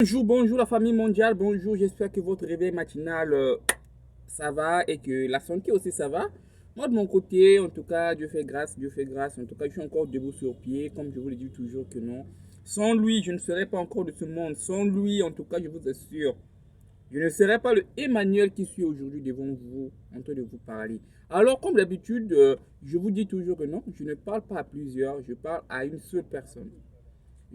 Bonjour la famille mondiale, bonjour, j'espère que votre réveil matinal ça va et que la santé aussi ça va. Moi de mon côté, en tout cas, Dieu fait grâce, en tout cas je suis encore debout sur pied, comme je vous le dis toujours que non. Sans lui, je ne serais pas encore de ce monde, sans lui, en tout cas, je vous assure, je ne serais pas le Emmanuel qui suis aujourd'hui devant vous, en train de vous parler. Alors comme d'habitude, je vous dis toujours que non, je ne parle pas à plusieurs, je parle à une seule personne.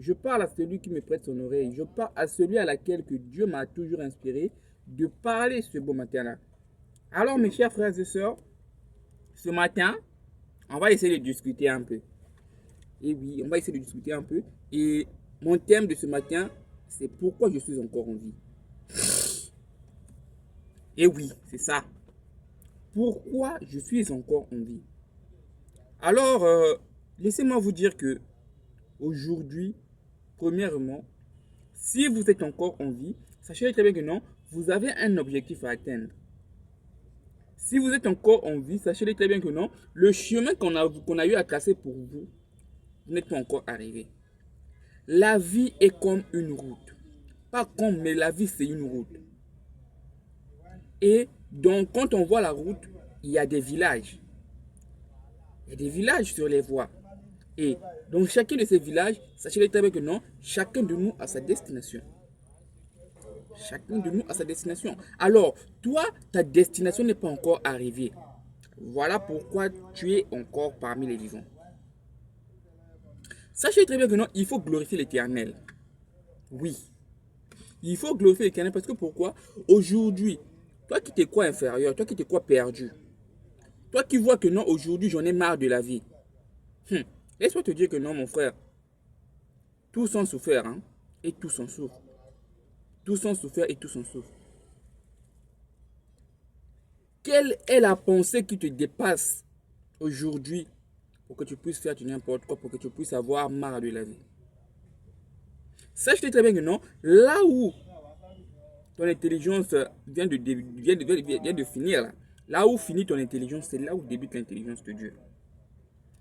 Je parle à celui qui me prête son oreille. Je parle à celui à laquelle que Dieu m'a toujours inspiré de parler ce beau matin-là. Alors, mes chers frères et sœurs, ce matin, on va essayer de discuter un peu. Et oui, on va essayer de discuter un peu. Et mon thème de ce matin, c'est pourquoi je suis encore en vie. Et oui, c'est ça. Pourquoi je suis encore en vie. Alors, laissez-moi vous dire que aujourd'hui, premièrement, si vous êtes encore en vie, sachez très bien que non, vous avez un objectif à atteindre. Si vous êtes encore en vie, sachez très bien que non, le chemin qu'on a eu à tracer pour vous, vous n'êtes pas encore arrivé. La vie est comme une route. Pas comme, mais la vie c'est une route. Et donc quand on voit la route, il y a des villages. Il y a des villages sur les voies. Et dans chacun de ces villages, sachez très bien que non, chacun de nous a sa destination. Chacun de nous a sa destination. Alors, toi, ta destination n'est pas encore arrivée. Voilà pourquoi tu es encore parmi les vivants. Sachez très bien que non, il faut glorifier l'Éternel. Oui, il faut glorifier l'Éternel parce que pourquoi? Aujourd'hui, toi qui te crois inférieur, toi qui te crois perdu, toi qui vois que non, aujourd'hui j'en ai marre de la vie. Hum, Laisse-moi te dire que non, mon frère, tous ont souffert, hein, et tous en souffrent. Tous ont souffert et tous en souffrent. Quelle est la pensée qui te dépasse aujourd'hui pour que tu puisses faire du n'importe quoi, pour que tu puisses avoir marre de la vie? Sache très bien que non, là où ton intelligence vient de finir, là où finit ton intelligence, c'est là où débute l'intelligence de Dieu.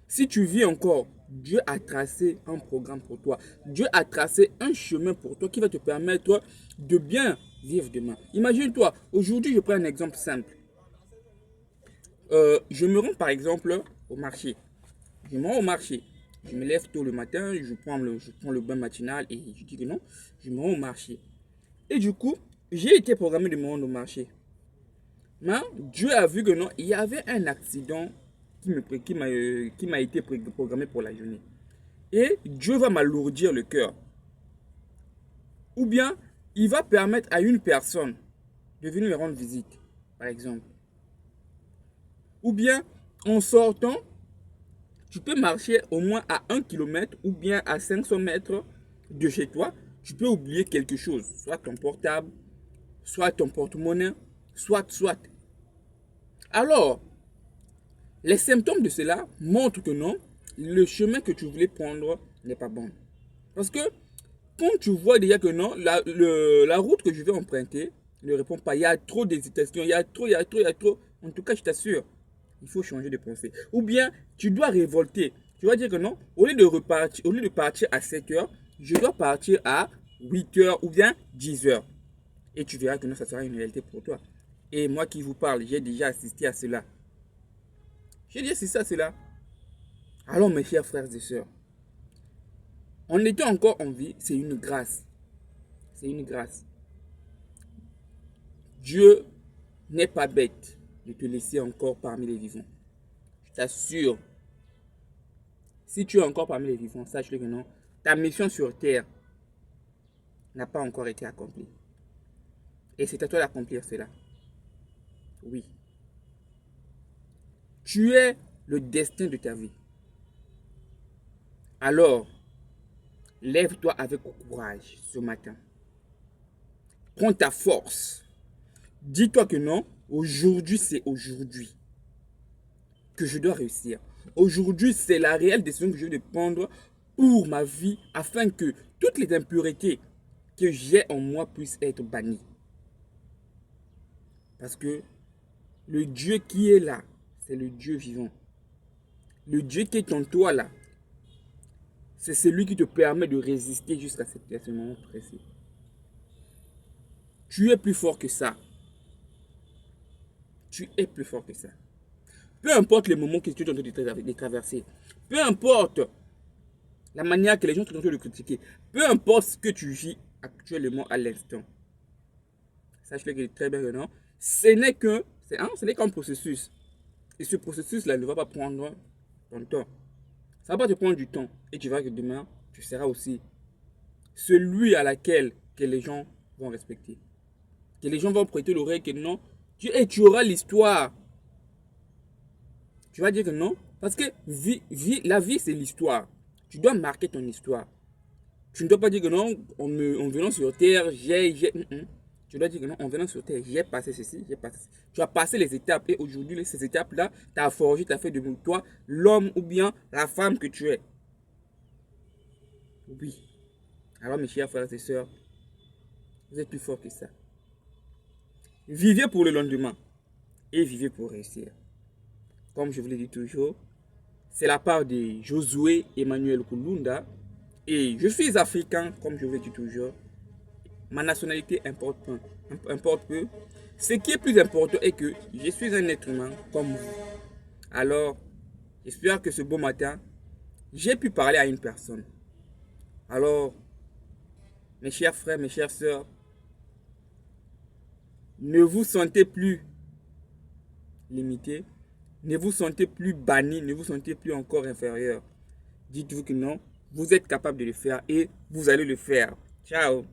Si tu vis encore, Dieu a tracé un programme pour toi. Dieu a tracé un chemin pour toi qui va te permettre de bien vivre demain. Imagine-toi, aujourd'hui, je prends un exemple simple. Je me rends par exemple au marché. Je me rends au marché. Je me lève tôt le matin, je prends le bain matinal et je dis que non, je me rends au marché. Et du coup, j'ai été programmé de me rendre au marché. Mais Dieu a vu que non, il y avait un accident qui m'a été programmé pour la journée. Et Dieu va m'alourdir le cœur. Ou bien, il va permettre à une personne de venir me rendre visite, par exemple. Ou bien, en sortant, tu peux marcher au moins à 1 kilomètre ou bien à 500 mètres de chez toi. Tu peux oublier quelque chose, soit ton portable, soit ton porte-monnaie, soit. Alors, les symptômes de cela montrent que non, le chemin que tu voulais prendre n'est pas bon. Parce que quand tu vois déjà que non, la route que je vais emprunter ne répond pas, il y a trop d'hésitation, il y a trop. En tout cas, je t'assure, il faut changer de pensée. Ou bien, tu dois révolter. Tu vas dire que non, au lieu de partir à 7 heures, je dois partir à 8 heures ou bien 10 heures. Et tu verras que non, ça sera une réalité pour toi. Et moi qui vous parle, j'ai déjà assisté à cela. J'ai dit c'est ça, c'est là. Alors mes chers frères et sœurs, en étant encore en vie, c'est une grâce. C'est une grâce. Dieu n'est pas bête de te laisser encore parmi les vivants. Je t'assure, si tu es encore parmi les vivants, sache-le que non, ta mission sur terre n'a pas encore été accomplie. Et c'est à toi d'accomplir cela. Oui. Tu es le destin de ta vie. Alors, lève-toi avec courage ce matin. Prends ta force. Dis-toi que non, aujourd'hui c'est aujourd'hui que je dois réussir. Aujourd'hui c'est la réelle décision que je dois prendre pour ma vie afin que toutes les impuretés que j'ai en moi puissent être bannies. Parce que le Dieu qui est là, c'est le Dieu vivant. Le Dieu qui est en toi là, c'est celui qui te permet de résister jusqu'à ce moment précis. Tu es plus fort que ça. Tu es plus fort que ça. Peu importe les moments que tu es en train de traverser, peu importe la manière que les gens sont en train de critiquer, peu importe ce que tu vis actuellement à l'instant, sache-le que très bien que non, ce n'est qu'un processus. Et ce processus-là ne va pas prendre ton temps. Ça va pas te prendre du temps. Et tu vas que demain, tu seras aussi celui à laquelle que les gens vont respecter. Que les gens vont prêter l'oreille que non, tu auras l'histoire. Tu vas dire que non, parce que la vie, c'est l'histoire. Tu dois marquer ton histoire. Tu ne dois pas dire que non, en venant sur terre, Tu dois dire que non, en venant sur terre, j'ai passé ceci, j'ai passé ceci. Tu as passé les étapes et aujourd'hui, ces étapes-là, tu as forgé, tu as fait de toi l'homme ou bien la femme que tu es. Oui. Alors, mes chers frères et sœurs, vous êtes plus forts que ça. Vivez pour le lendemain et vivez pour réussir. Comme je vous l'ai dit toujours, c'est la part de Josué Emmanuel Kulunda. Et je suis africain, comme je vous l'ai dit toujours. Ma nationalité importe peu. Ce qui est plus important est que je suis un être humain comme vous. Alors, j'espère que ce beau matin, j'ai pu parler à une personne. Alors, mes chers frères, mes chères sœurs, ne vous sentez plus limité, ne vous sentez plus banni, ne vous sentez plus encore inférieur. Dites-vous que non, vous êtes capable de le faire et vous allez le faire. Ciao!